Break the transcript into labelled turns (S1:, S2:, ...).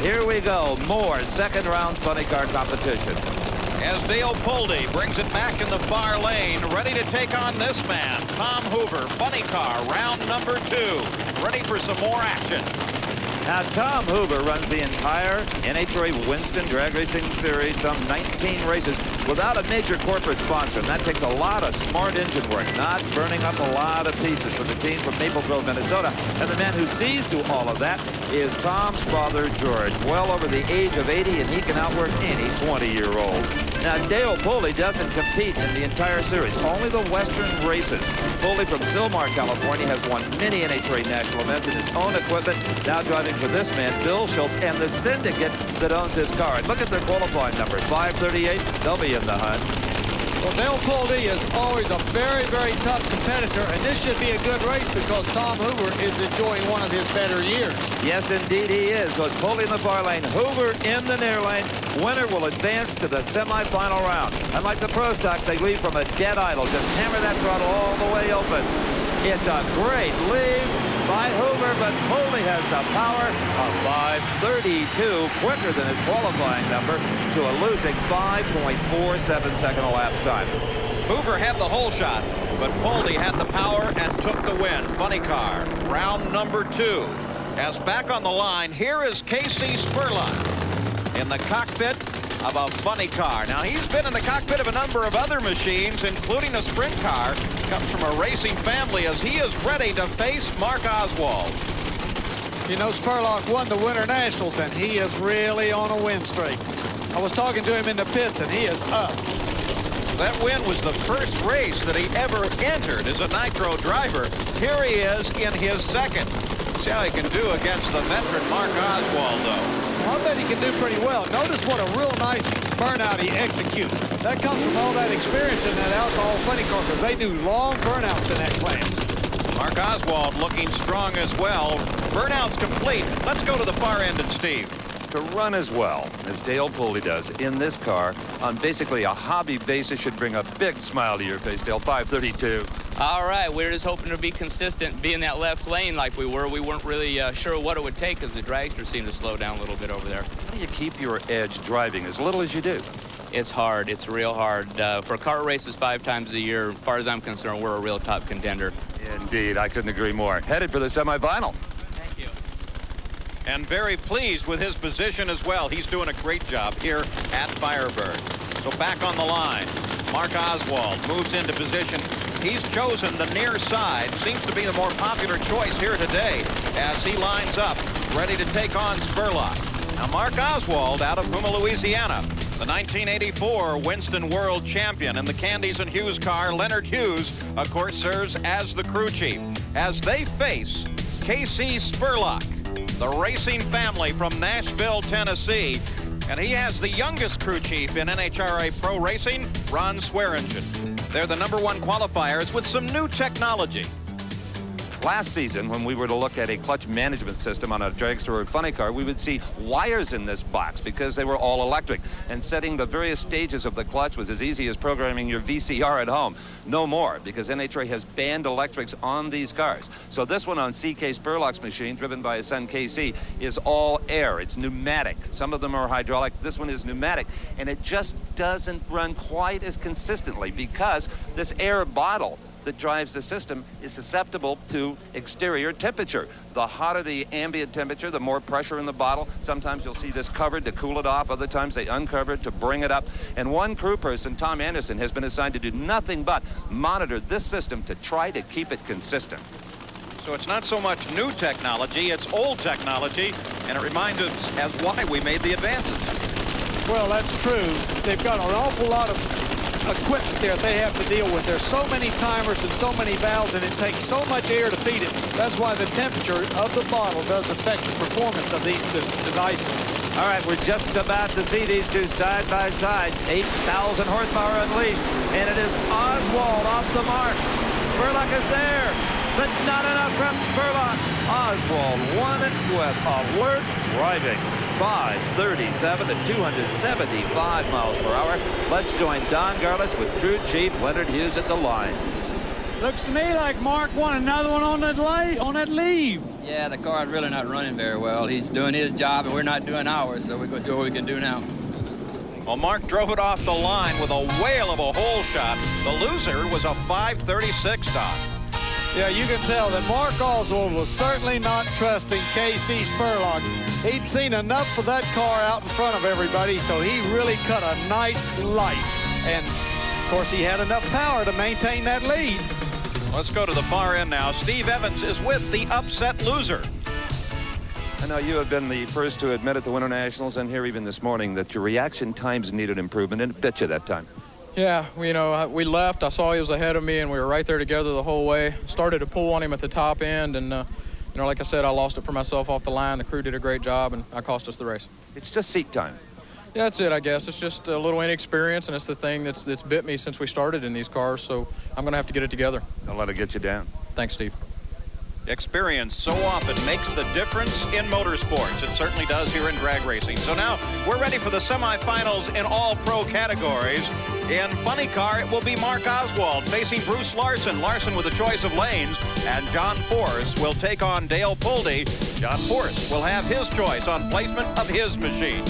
S1: here we go. More second round funny car competition.
S2: As Dale Pulde brings it back in the far lane, ready to take on this man, Tom Hoover, funny car, round number 2. Ready for some more action.
S1: Now, Tom Hoover runs the entire NHRA Winston Drag Racing Series, some 19 races, without a major corporate sponsor. And that takes a lot of smart engine work, not burning up a lot of pieces for the team from Maple Grove, Minnesota. And the man who sees to all of that is Tom's father, George, well over the age of 80, and he can outwork any 20-year-old. Now, Dale Pulde doesn't compete in the entire series, only the Western races. Pulde from Sylmar, California, has won many NHRA national events in his own equipment, now driving for this man, Bill Schultz, and the syndicate that owns his car. And look at their qualifying number, 538. They'll be in the hunt.
S3: Well, Dale Pulde is always a very, very tough competitor, and this should be a good race because Tom Hoover is enjoying one of his better years.
S1: Yes, indeed he is. So it's Pulde in the far lane, Hoover in the near lane. Winner will advance to the semifinal round. Unlike the Pro Stocks, they lead from a dead idle. Just hammer that throttle all the way open. It's a great lead by Hoover, but Pulde has the power of 5:32, quicker than his qualifying number, to a losing 5.47 second elapsed time.
S2: Hoover had the whole shot, but Pulde had the power and took the win. Funny car, round number 2. As back on the line, here is Casey Spurlock in the cockpit of a funny car. Now, he's been in the cockpit of a number of other machines, including a sprint car. Comes from a racing family as he is ready to face Mark Oswald.
S3: You know, Spurlock won the Winter Nationals, and he is really on a win streak. I was talking to him in the pits, and he is up.
S2: That win was the first race that he ever entered as a nitro driver. Here he is in his second. See how he can do against the veteran Mark Oswald, though.
S3: I bet he can do pretty well. Notice what a real nice burnout he executes. That comes from all that experience in that alcohol funny car, because they do long burnouts in that class.
S2: Mark Oswald looking strong as well. Burnout's complete. Let's go to the far end and Steve.
S1: To run as well as Dale Pulde does in this car on basically a hobby basis should bring a big smile to your face, Dale. 5:32.
S4: All right, we're just hoping to be consistent, be in that left lane like we were. We weren't really sure what it would take because the dragster seemed to slow down a little bit over there.
S1: How do you keep your edge driving as little as you do?
S4: It's hard. It's real hard. For kart races 5 times a year, as far as I'm concerned, we're a real top contender.
S1: Indeed, I couldn't agree more. Headed for the semifinal.
S4: Thank you.
S2: And very pleased with his position as well. He's doing a great job here at Firebird. So back on the line, Mark Oswald moves into position. He's chosen the near side. Seems to be the more popular choice here today as he lines up, ready to take on Spurlock. Now, Mark Oswald out of Puma, Louisiana, the 1984 Winston World Champion in the Candies and Hughes car. Leonard Hughes, of course, serves as the crew chief as they face Casey Spurlock, the racing family from Nashville, Tennessee. And he has the youngest crew chief in NHRA Pro Racing, Ron Swearingen. They're the #1 qualifiers with some new technology.
S1: Last season, when we were to look at a clutch management system on a dragster or funny car, we would see wires in this box because they were all electric. And setting the various stages of the clutch was as easy as programming your VCR at home. No more, because NHRA has banned electrics on these cars. So this one on C.K. Spurlock's machine, driven by his son KC, is all air. It's pneumatic. Some of them are hydraulic. This one is pneumatic. And it just doesn't run quite as consistently because this air bottle that drives the system is susceptible to exterior temperature. The hotter the ambient temperature, the more pressure in the bottle. Sometimes you'll see this covered to cool it off. Other times they uncover it to bring it up. And one crew person, Tom Anderson, has been assigned to do nothing but monitor this system to try to keep it consistent.
S2: So it's not so much new technology, it's old technology, and it reminds us as why we made the advances.
S3: Well, that's true. They've got an awful lot of equipment there they have to deal with. There's so many timers and so many valves, and it takes so much air to feed it. That's why the temperature of the bottle does affect the performance of these devices.
S1: All right, we're just about to see these two side by side. 8,000 horsepower unleashed, and it is Oswald off the mark. Spurlock is there, but not enough from Spurlock. Oswald won it with alert driving. 5:37 to 275 miles per hour. Let's join Don Garlitz with crew chief Leonard Hughes at the line.
S3: Looks to me like Mark won another one on that leave.
S5: Yeah, the car's really not running very well. He's doing his job and we're not doing ours, so we're going to see what we can do now.
S2: Well, Mark drove it off the line with a whale of a hole shot. The loser was a 5:36 time.
S3: Yeah, you can tell that Mark Oswald was certainly not trusting KC Spurlock. He'd seen enough of that car out in front of everybody, so he really cut a nice light. And, of course, he had enough power to maintain that lead.
S2: Let's go to the far end now. Steve Evans is with the upset loser.
S1: I know you have been the first to admit at the Winter Nationals and here even this morning that your reaction times needed improvement, and it bit you that time.
S6: Yeah, we left. I saw he was ahead of me, and we were right there together the whole way. Started to pull on him at the top end, and, like I said, I lost it for myself off the line. The crew did a great job, and I cost us the race.
S1: It's just seat time.
S6: Yeah, that's it, I guess. It's just a little inexperience, and it's the thing that's bit me since we started in these cars, so I'm going to have to get it together.
S1: Don't let it get you down.
S6: Thanks, Steve.
S2: Experience so often makes the difference in motorsports. It certainly does here in drag racing. So now we're ready for the semifinals in all pro categories. In funny car, it will be Mark Oswald facing Bruce Larson. Larson with a choice of lanes, and John Force will take on Dale Pulde. John Force will have his choice on placement of his machine.